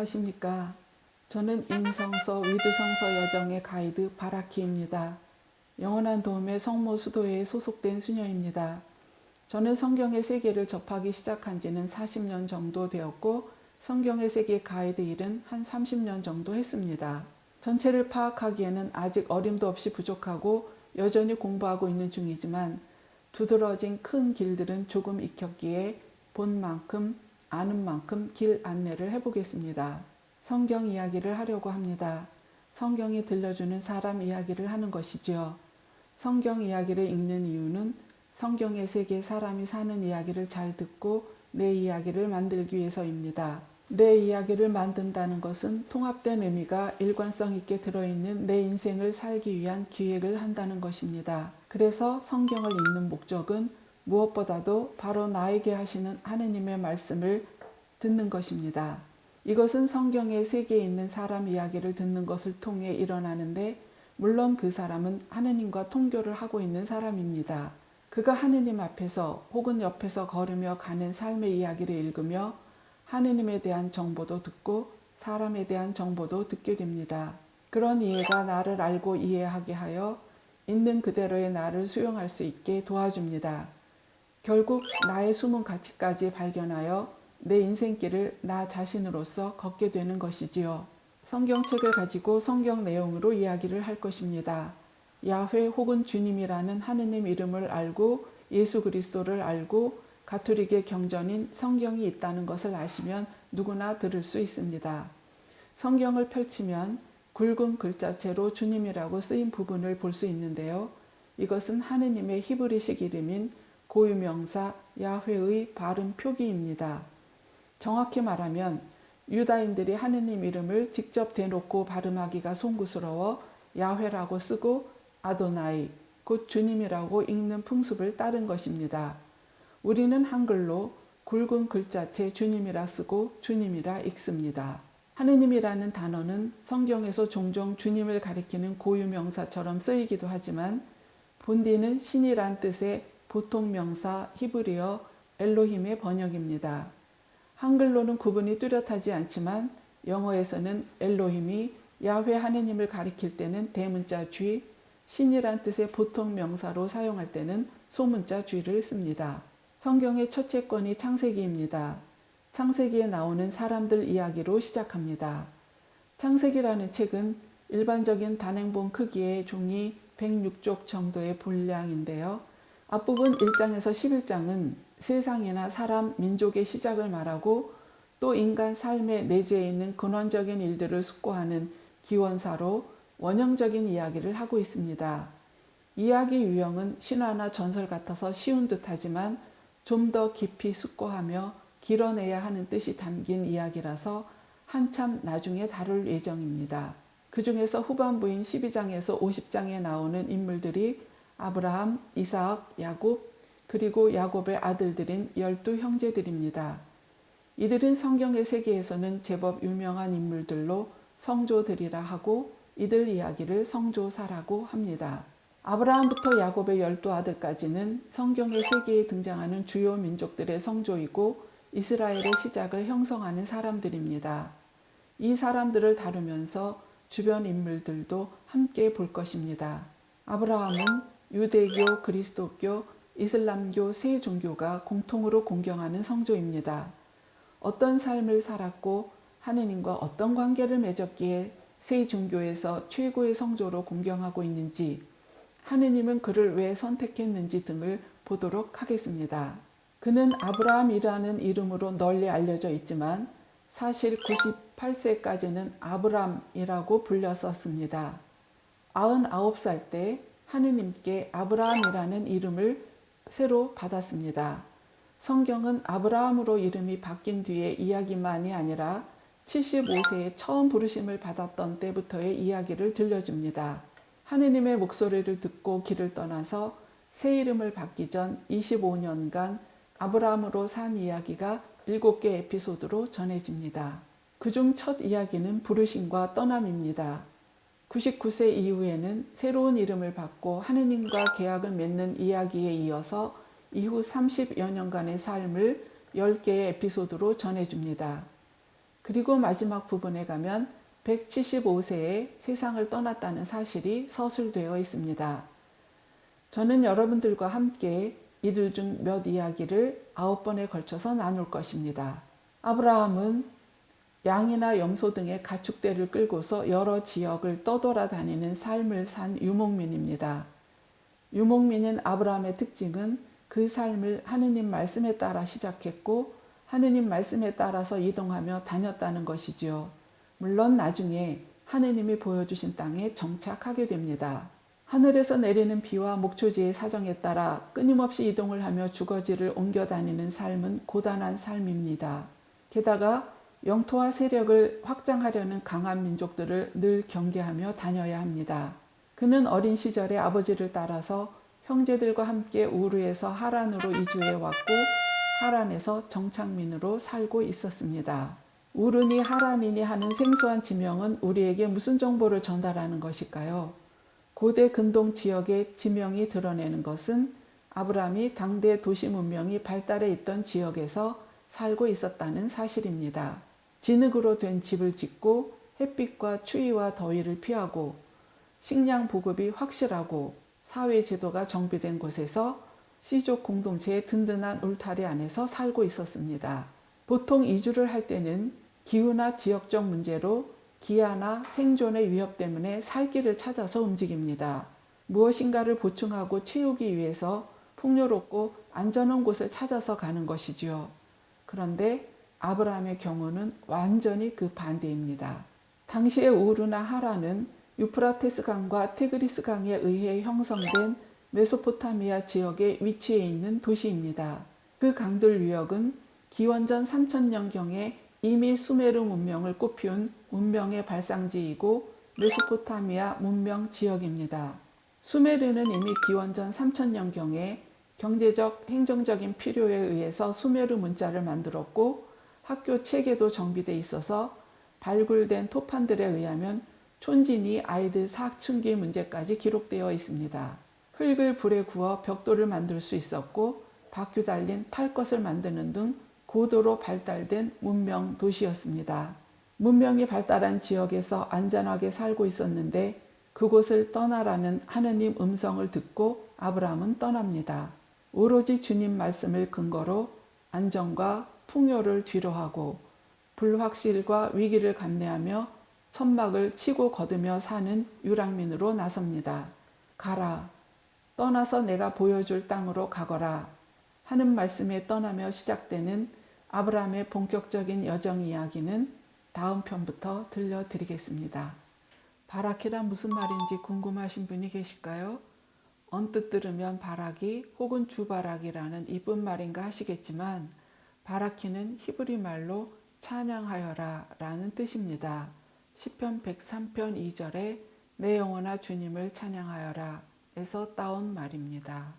안녕하십니까. 저는 인성서 위드성서 여정의 가이드 바라키입니다. 영원한 도움의 성모 수도회에 소속된 수녀입니다. 저는 성경의 세계를 접하기 시작한 지는 40년 정도 되었고 성경의 세계 가이드 일은 한 30년 정도 했습니다. 전체를 파악하기에는 아직 어림도 없이 부족하고 여전히 공부하고 있는 중이지만 두드러진 큰 길들은 조금 익혔기에 본 만큼 아는 만큼 길 안내를 해보겠습니다. 성경 이야기를 하려고 합니다. 성경이 들려주는 사람 이야기를 하는 것이지요. 성경 이야기를 읽는 이유는 성경의 세계 사람이 사는 이야기를 잘 듣고 내 이야기를 만들기 위해서입니다. 내 이야기를 만든다는 것은 통합된 의미가 일관성 있게 들어있는 내 인생을 살기 위한 기획을 한다는 것입니다. 그래서 성경을 읽는 목적은 무엇보다도 바로 나에게 하시는 하느님의 말씀을 듣는 것입니다. 이것은 성경의 세계에 있는 사람 이야기를 듣는 것을 통해 일어나는데 물론 그 사람은 하느님과 통교를 하고 있는 사람입니다. 그가 하느님 앞에서 혹은 옆에서 걸으며 가는 삶의 이야기를 읽으며 하느님에 대한 정보도 듣고 사람에 대한 정보도 듣게 됩니다. 그런 이해가 나를 알고 이해하게 하여 있는 그대로의 나를 수용할 수 있게 도와줍니다. 결국 나의 숨은 가치까지 발견하여 내 인생길을 나 자신으로서 걷게 되는 것이지요. 성경책을 가지고 성경 내용으로 이야기를 할 것입니다. 야훼 혹은 주님이라는 하느님 이름을 알고 예수 그리스도를 알고 가톨릭의 경전인 성경이 있다는 것을 아시면 누구나 들을 수 있습니다. 성경을 펼치면 굵은 글자체로 주님이라고 쓰인 부분을 볼 수 있는데요. 이것은 하느님의 히브리식 이름인 고유명사 야훼의 발음 표기입니다. 정확히 말하면 유다인들이 하느님 이름을 직접 대놓고 발음하기가 송구스러워 야훼라고 쓰고 아도나이, 곧 주님이라고 읽는 풍습을 따른 것입니다. 우리는 한글로 굵은 글자체 주님이라 쓰고 주님이라 읽습니다. 하느님이라는 단어는 성경에서 종종 주님을 가리키는 고유명사처럼 쓰이기도 하지만 본디는 신이란 뜻의 보통 명사 히브리어 엘로힘의 번역입니다. 한글로는 구분이 뚜렷하지 않지만 영어에서는 엘로힘이 야훼 하느님을 가리킬 때는 대문자 G, 신이란 뜻의 보통 명사로 사용할 때는 소문자 G를 씁니다. 성경의 첫 채권이 창세기입니다. 창세기에 나오는 사람들 이야기로 시작합니다. 창세기라는 책은 일반적인 단행본 크기의 종이 106쪽 정도의 분량인데요. 앞부분 1장에서 11장은 세상이나 사람, 민족의 시작을 말하고 또 인간 삶의 내재해 있는 근원적인 일들을 숙고하는 기원사로 원형적인 이야기를 하고 있습니다. 이야기 유형은 신화나 전설 같아서 쉬운 듯하지만 좀 더 깊이 숙고하며 길어내야 하는 뜻이 담긴 이야기라서 한참 나중에 다룰 예정입니다. 그 중에서 후반부인 12장에서 50장에 나오는 인물들이 아브라함, 이삭, 야곱, 그리고 야곱의 아들들인 12 형제들입니다. 이들은 성경의 세계에서는 제법 유명한 인물들로 성조들이라 하고 이들 이야기를 성조사라고 합니다. 아브라함부터 야곱의 12 아들까지는 성경의 세계에 등장하는 주요 민족들의 성조이고 이스라엘의 시작을 형성하는 사람들입니다. 이 사람들을 다루면서 주변 인물들도 함께 볼 것입니다. 아브라함은 유대교, 그리스도교, 이슬람교 세 종교가 공통으로 공경하는 성조입니다. 어떤 삶을 살았고 하느님과 어떤 관계를 맺었기에 세 종교에서 최고의 성조로 공경하고 있는지, 하느님은 그를 왜 선택했는지 등을 보도록 하겠습니다. 그는 아브라함이라는 이름으로 널리 알려져 있지만 사실 98세까지는 아브람이라고 불렸었습니다. 99살 때 하느님께 아브라함이라는 이름을 새로 받았습니다. 성경은 아브라함으로 이름이 바뀐 뒤의 이야기만이 아니라 75세에 처음 부르심을 받았던 때부터의 이야기를 들려줍니다. 하느님의 목소리를 듣고 길을 떠나서 새 이름을 받기 전 25년간 아브라함으로 산 이야기가 7개 에피소드로 전해집니다. 그중 첫 이야기는 부르심과 떠남입니다. 99세 이후에는 새로운 이름을 받고 하느님과 계약을 맺는 이야기에 이어서 이후 30여 년간의 삶을 10개의 에피소드로 전해줍니다. 그리고 마지막 부분에 가면 175세에 세상을 떠났다는 사실이 서술되어 있습니다. 저는 여러분들과 함께 이들 중 몇 이야기를 9번에 걸쳐서 나눌 것입니다. 아브라함은 양이나 염소 등의 가축대를 끌고서 여러 지역을 떠돌아다니는 삶을 산 유목민입니다. 유목민인 아브라함의 특징은 그 삶을 하느님 말씀에 따라 시작했고 하느님 말씀에 따라서 이동하며 다녔다는 것이지요. 물론 나중에 하느님이 보여주신 땅에 정착하게 됩니다. 하늘에서 내리는 비와 목초지의 사정에 따라 끊임없이 이동을 하며 주거지를 옮겨 다니는 삶은 고단한 삶입니다. 게다가 영토와 세력을 확장하려는 강한 민족들을 늘 경계하며 다녀야 합니다. 그는 어린 시절에 아버지를 따라서 형제들과 함께 우르에서 하란으로 이주해 왔고 하란에서 정착민으로 살고 있었습니다. 우르니 하란이니 하는 생소한 지명은 우리에게 무슨 정보를 전달하는 것일까요? 고대 근동 지역의 지명이 드러내는 것은 아브라함이 당대 도시 문명이 발달해 있던 지역에서 살고 있었다는 사실입니다. 진흙으로 된 집을 짓고 햇빛과 추위와 더위를 피하고 식량 보급이 확실하고 사회 제도가 정비된 곳에서 씨족 공동체의 든든한 울타리 안에서 살고 있었습니다. 보통 이주를 할 때는 기후나 지역적 문제로 기아나 생존의 위협 때문에 살 길을 찾아서 움직입니다. 무엇인가를 보충하고 채우기 위해서 풍요롭고 안전한 곳을 찾아서 가는 것이지요. 그런데 아브라함의 경우는 완전히 그 반대입니다. 당시의 우르나 하란은 유프라테스 강과 티그리스 강에 의해 형성된 메소포타미아 지역에 위치해 있는 도시입니다. 그 강들 유역은 기원전 3000년경에 이미 수메르 문명을 꽃피운 문명의 발상지이고 메소포타미아 문명 지역입니다. 수메르는 이미 기원전 3000년경에 경제적, 행정적인 필요에 의해서 수메르 문자를 만들었고 학교 체계도 정비돼 있어서 발굴된 토판들에 의하면 촌진이 아이들 사춘기 문제까지 기록되어 있습니다. 흙을 불에 구워 벽돌을 만들 수 있었고 바퀴 달린 탈 것을 만드는 등 고도로 발달된 문명 도시였습니다. 문명이 발달한 지역에서 안전하게 살고 있었는데 그곳을 떠나라는 하느님 음성을 듣고 아브라함은 떠납니다. 오로지 주님 말씀을 근거로 안정과 풍요를 뒤로하고 불확실과 위기를 감내하며 천막을 치고 거두며 사는 유랑민으로 나섭니다. 가라, 떠나서 내가 보여줄 땅으로 가거라 하는 말씀에 떠나며 시작되는 아브라함의 본격적인 여정 이야기는 다음 편부터 들려드리겠습니다. 바라키란 무슨 말인지 궁금하신 분이 계실까요? 언뜻 들으면 바라기 혹은 주바라기라는 이쁜 말인가 하시겠지만 바라키는 히브리 말로 찬양하여라 라는 뜻입니다. 시편 103편 2절에 내 영혼아 주님을 찬양하여라 에서 따온 말입니다.